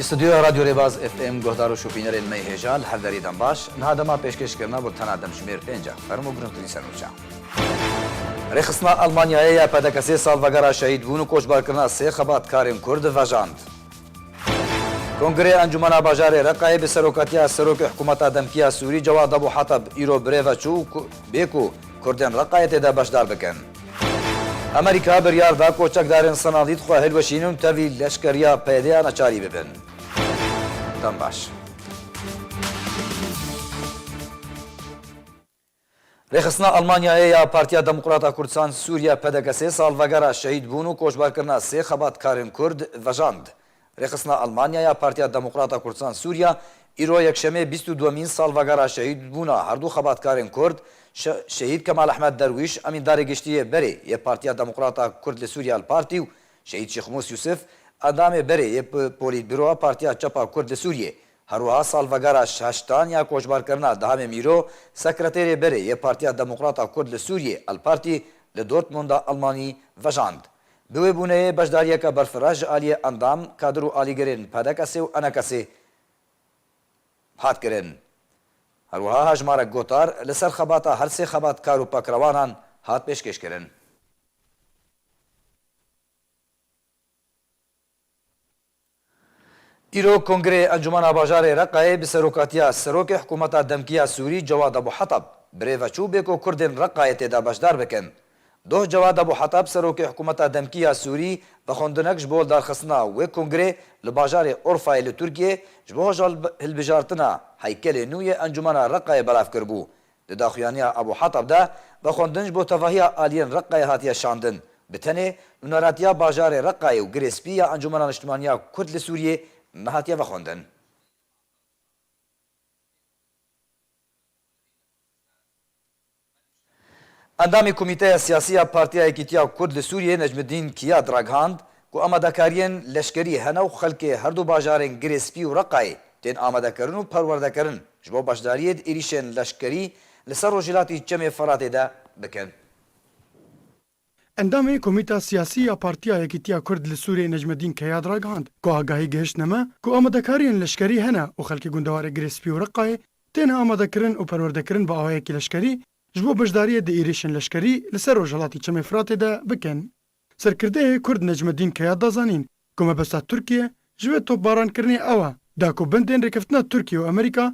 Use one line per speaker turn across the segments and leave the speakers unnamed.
استودیو رادیو ریباز اف ام گهدار و شوپینر می هجال هر دری دم باش نهادم پیشکش کردن بود تنها دم شمیر پنجاه فرمو گرنتری سنوچا رخصنا آلمانیایی یا پدکسی سال وگرا شهید بون و کوچبار کردن سه خبات کاریم کرد وجاند کنگره انجمن بازار رقای به سروکاتیا سروک حکومت دمکیا سوری جواد ابو حطب ایرو بریو چو بیکو کردن رقای تدا باشدار بکن امریکا بریار دا کوچک دارن صنادیق خو هل وشینون توی لشکریا پیدا نچاری ببن تم باش رخصنا آلمانیا یا پارتیا دموکراتا کردستان سوریه پدکسی سال وگرا شهید بون و کوچبار کردن سه خبات کارن کرد وجاند رخصنا آلمانیا یا پارتیا دموکراتا کردستان سوریه ایرو یکشنبه 22 سال وگرا شهید بونا هر دو خبات کارن کرد شهید کمال احمد درویش امین دار گشتی بری یه پارتیا دموکراتا کرد لسوریا الپارتی و شهید شیخ موسی یوسف ادامه بری یه پولیت بیرو پارتیا چپا کرد لسوریه هروها سال وگرا شاشتان یا کوچبار کردن دهم میرو سکرتری بری یه پارتیا دموکراتا کرد لسوریه الپارتی لدورتموند آلمانی وجاند دوی بونه بشداریه که برفراج آلی اندام کادر و آلیگرین پدکسی و انکسی هات کرن هروها هجمارک گوتار لسر خباتا هر سه خبات کارو پاکروانان هات پیشکش کرن ایرو کنگره انجمن بازار رقای به سروکاتیا سروک حکومت دمکیا سوری جواد ابو حطب بریو چو بیکو کردن رقای تدا باشدار بکن دو جواد ابو حطب سروک حکومت دمکیا سوری و خوندنک جبول دارخصنا و کنگره لبازار اورفای لترکیه جبو جال هلبجارتنا هیکل نوی انجمن رقای بلاف کربو داخویانی ابو حطب ده و خوندنج بو تفاهی آلین رقای هاتیا شاندن بتنه نوراتیا بازار رقای و گریسپی انجمن اجتماعی کرد لسوریه نهاتیا و خوندن اندامی کمیته سیاسی پارتیا ایکیتیا کرد لسوریه نجم الدین کیاد راگهاند کو آمادهکاریان لشکری هنو خلک هر دو بازارن گریسپی و رقای تین آمادهکرن و پرورده جبو باشداریت ایریشن لشکری لسر روجلاتی چم فرات ده بکن
اندام کمیته سیاسی پارتیا یکیتیا کرد لسوریه نجم الدین کیاد راگهاند کو آگاهی گهشتنما کو آمادهکاریان لشکری هنه و خلک گوندوار گریسپی و رقای تین آمادهکرن و پرورده با آوای لشکری جبو بجداری د ایریشن لشکری لسر روجلاتی چم فرات ده بکن سرکرده کرد نجم الدین کیاد دازانین کومه بسا ترکیه جبو تو باران کرنی اوا دا کو بندن رکفتنا ترکیه و امریکا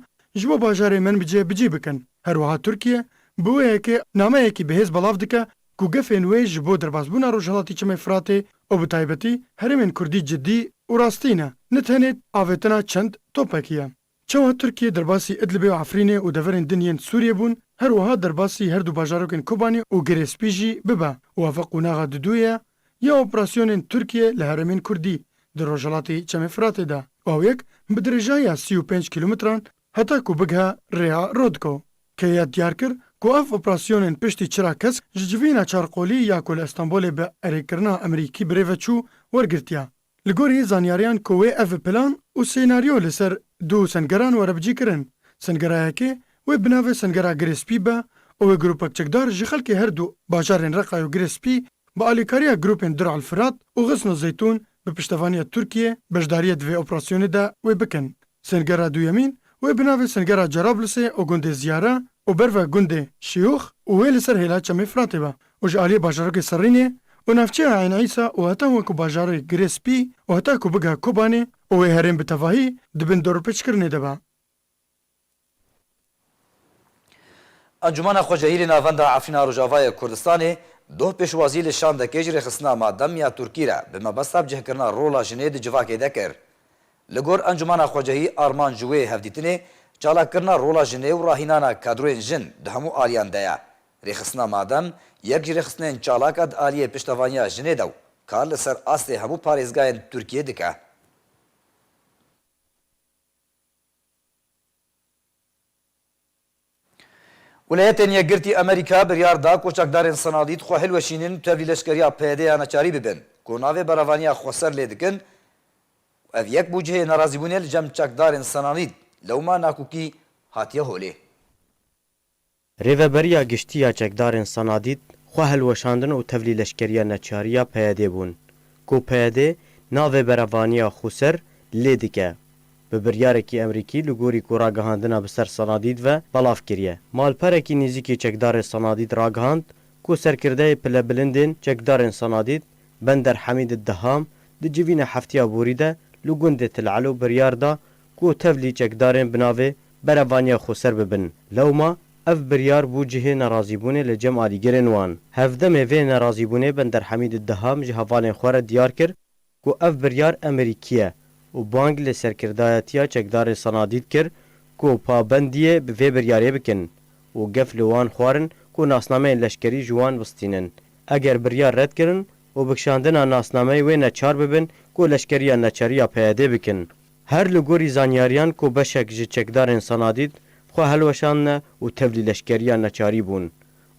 جبو باجار من بجی بکن هر وها ترکیه بوه که نامه کی بهز بلاف دکه کو گفن وی جبو دربازبونا روجلاتی چم فرات او بتایبتی هرمن کردی جدی و راستینه نتهنت آوتنا چند توپکیه چوا ترکیه درباسی ادلب و عفرینه و دورن دنیان سوریه بون هر وها درباسی هر دو باجاروکن کوبانی و گریسپیجی ببا وافقو ناغا ددویه یا اپراسیون ترکیه لهرمین کردی در روجلاتی چم فرات ده او یک بدرجای 35 کیلومتران حتی کو بگها ریا رودکو که یاد دیار کر کو اف اپراسیون پشتی چرا کس ججوینا چارقولی یا کل استانبول به اریکرنا امریکی بریوچو ورگرتیا لگوری زانیاریان کوه اف پلان و سیناریو لسر دو سنگران وربجی کرن سنگرایی که و بناوه سنگرا گریسپی با او گروپک چکدار جخل که هر دو باجارن رقای و گریسپی با آلیکاریا گروپن درع الفرات و غصن زیتون به پشتوانی ترکیه بجداریت و اپراسیون دا و بکن سنگرا دو یمین و بناوه سنگرا جرابلسه و گنده زیاره و برو گنده شیوخ و ویل سر هلا چمی فراته با و جعالی باجارک سرینه و نفچه عین عیسا و حتا وکو باجار گریسپی و حتا کو بگا کوبانه و هرم بتفاهی دبن دور پچ کرنه دبا
انجمن خوجهیر ناوند عفرینا روجاوای کردستان دو پیشوازی لشان دکیج رخصنا مادم یا ترکی را به مبستاب جه کرنا رولا جنید جواکی دکر لگور انجمن خوجهی آرمان جوی هفدیتنه چالا کرنا رولا جنید و راهینانا کادروین جن دهمو آلیان دیا رخصنا مادم یک رخصنین چالاکد آلیه پشتوانیا جنیدو کار لسر آسته همو پارێزگایên تورکیە dike. Wilayetên Yekgirtî Amerîka biryar da koçakdarên Senadî xwe hilweşînin tevlî leşkeriya PYD-ya neçarî bibin ku navê beravaniya Xweser lê dikin ev yek bû cihê nerazîbûnê li cem çekdarên Senadî lewma nakûkî hatiye holê.
Rêveberiya giştî ya çekdarên Senadî xwe hilweşandin û tevlî leşkeriya neçariya PYD bûn ku PYD navê beravaniya Xweser lê dike. Bi biryarekî Emerîkî li gorî ku ragihandina bi ser Sanadîd ve belav kiriye. Malperekî nêzîkê çekdarê Sanadîd ragihand ku serkirdeyê pilebilindên çekdarên Sanadîd Bender Hemîd Diham di civîna heftiya borî de li gundê Til Elo biryar da ku tevlî çekdarên bi navê berevaniya xweser bibin. Lewma ev biryar bû cihê nerazîbûnê li cem alîgirên wan. Hevdemê vê nerazîbûnê Bender Hemîd Diham ji hevalên xwe re diyar kir ku ev biryar Emerîkî ye û bang li serkirdayetiya çekdarê Sanadîd kir ku pabendiyê bi vê biryarê bikin û gef li wan xwarin ku nasnameyên leşkerî ji wan bistînin. Eger biryar red kirin û bikşandina nasnameyê wê neçar bibin ku leşkeriya neçariya peyedê bikin. Her li gorî zanyariyan ku beşek ji çekdarên Sanadîd xwe helweşandine û tevlî leşkeriya neçarî bûn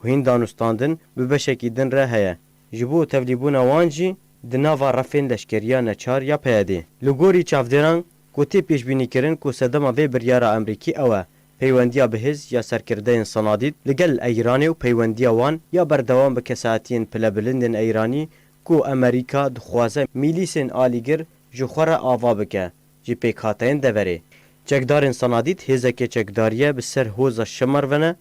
û hîn danûstandin bi beşekî din re heye. Ji bo tevlîbûna wan jî di nava refên leşkeriya neçar ya peyedê. Li gorî çavdêran ku tê pêşbînîkirin ku sedema vê biryara Emerîkî ew e peywendiya bihêz ya serkirdeyên Sanadîd li gel Eyranê û peywendiya wan ya berdewam bi kesatiyên pilebilindên Eyranî ku Amerîka dixwaze mîlîsên alîgir ji xwe re ava bike ji pêkhateyên deverê. Çekdarên Sanadîd hêzeke çekdariye bi ser hoza Şemervene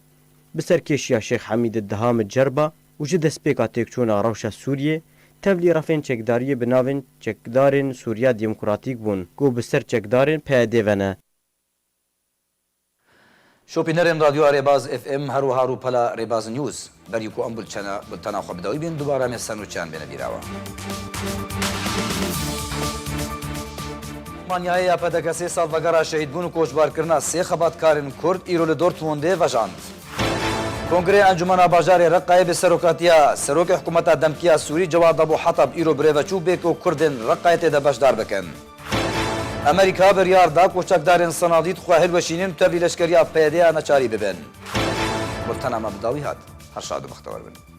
bi ser kêşiya Şêx Hemîd Diham Cerba û ji destpêka têkçûna rewşa Sûriyê tevlî refên çekdariyê bi navên çekdarên Sûriya Demokratîk bûn ku bi ser çekdarên PYD vene.
شوپینەرên رادیۆ ڕێباز FM هەروەها ڕووپەلا ڕێباز نیوز بەری و ئەم بولچەنە تەناخوا بدەوەی بین دووبارە مێسەن و چیان بێنە بیراوە. ئەڵمانیایە یاپەدەکە 3 ساڵ بەگەڕا شەهیدبوون و کۆچبارکردنا 3 خەباتکارên Kurd ئیرۆ li Dortmundê vejand. Kongrê Encumena Bajarê Reqqayê bi serokatiya Serokê Hikûmeta Demkiya Sûrî Cewad Abu Hetab îro birêveçû bê ku Kurdên Reqqayê têde beşdar bikin. Amerîka biryar da ku çekdarên Sanadîd xwe hilweşînin û tevlî leşkeriya PYD neçarî bibin. Bultena me bi dawî hat. Her şad û bextewar bin.